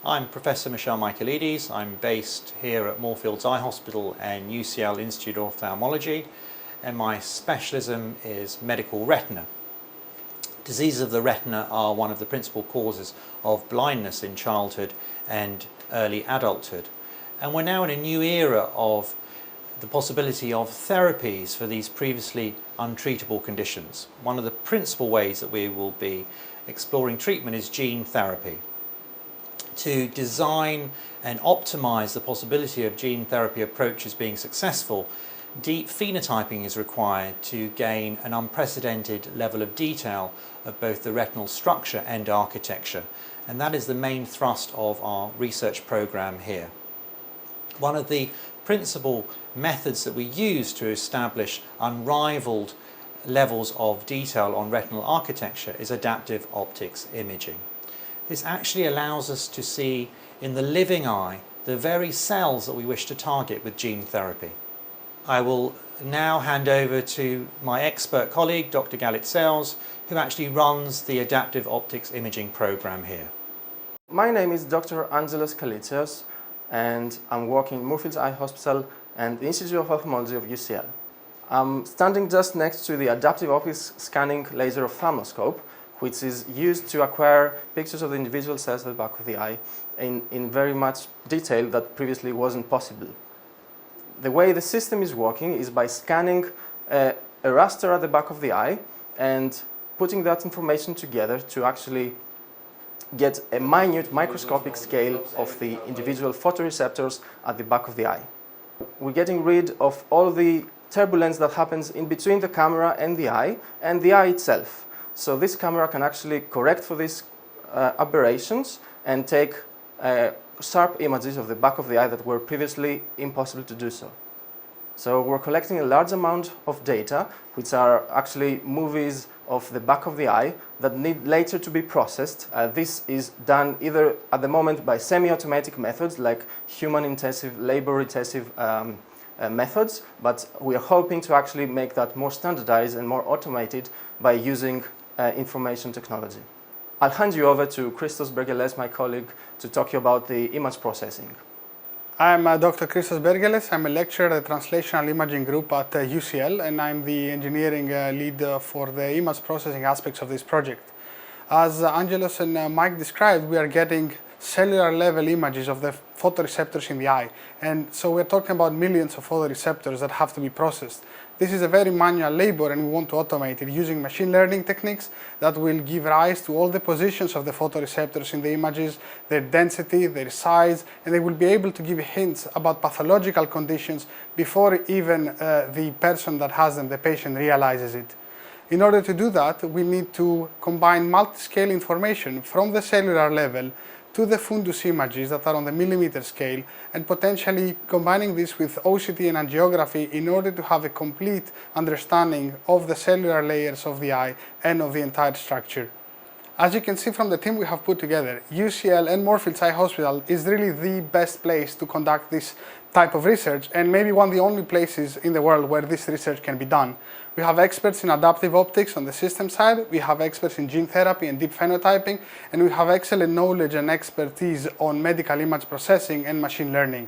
I'm Professor Michel Michaelides. I'm based here at Moorfields Eye Hospital and UCL Institute of Ophthalmology, and my specialism is medical retina. Diseases of the retina are one of the principal causes of blindness in childhood and early adulthood. And we're now in a new era of the possibility of therapies for these previously untreatable conditions. One of the principal ways that we will be exploring treatment is gene therapy. To design and optimize the possibility of gene therapy approaches being successful, deep phenotyping is required to gain an unprecedented level of detail of both the retinal structure and architecture, and that is the main thrust of our research program here. One of the principal methods that we use to establish unrivaled levels of detail on retinal architecture is adaptive optics imaging. This actually allows us to see in the living eye the very cells that we wish to target with gene therapy. I will now hand over to my expert colleague, Dr. Galit Sales, who actually runs the adaptive optics imaging program here. My name is Dr. Angelos Kallitsios, and I'm working in Moorfields Eye Hospital and the Institute of Ophthalmology of UCL. I'm standing just next to the adaptive optics scanning laser ophthalmoscope, which is used to acquire pictures of the individual cells at the back of the eye in very much detail that previously wasn't possible. The way the system is working is by scanning a raster at the back of the eye and putting that information together to actually get a minute microscopic scale of the individual photoreceptors at the back of the eye. We're getting rid of all the turbulence that happens in between the camera and the eye itself. So this camera can actually correct for these aberrations and take sharp images of the back of the eye that were previously impossible to do so. So we're collecting a large amount of data, which are actually movies of the back of the eye that need later to be processed. This is done either at the moment by semi-automatic methods like human-intensive, labor-intensive methods, but we are hoping to actually make that more standardized and more automated by using information technology. I'll hand you over to Christos Bergeles, my colleague, to talk to you about the image processing. I'm Dr. Christos Bergeles. I'm a lecturer at the Translational Imaging Group at UCL, and I'm the engineering lead for the image processing aspects of this project. As Angelos and Mike described, we are getting cellular level images of the photoreceptors in the eye, and so we're talking about millions of photoreceptors that have to be processed. This is a very manual labor, and we want to automate it using machine learning techniques that will give rise to all the positions of the photoreceptors in the images, their density, their size, and they will be able to give hints about pathological conditions before even the person that has them, the patient, realizes it. In order to do that, we need to combine multi-scale information from the cellular level to the fundus images that are on the millimeter scale, and potentially combining this with OCT and angiography in order to have a complete understanding of the cellular layers of the eye and of the entire structure. As you can see from the team we have put together, UCL and Moorfields Eye Hospital is really the best place to conduct this type of research, and maybe one of the only places in the world where this research can be done. We have experts in adaptive optics on the system side, we have experts in gene therapy and deep phenotyping, and we have excellent knowledge and expertise on medical image processing and machine learning.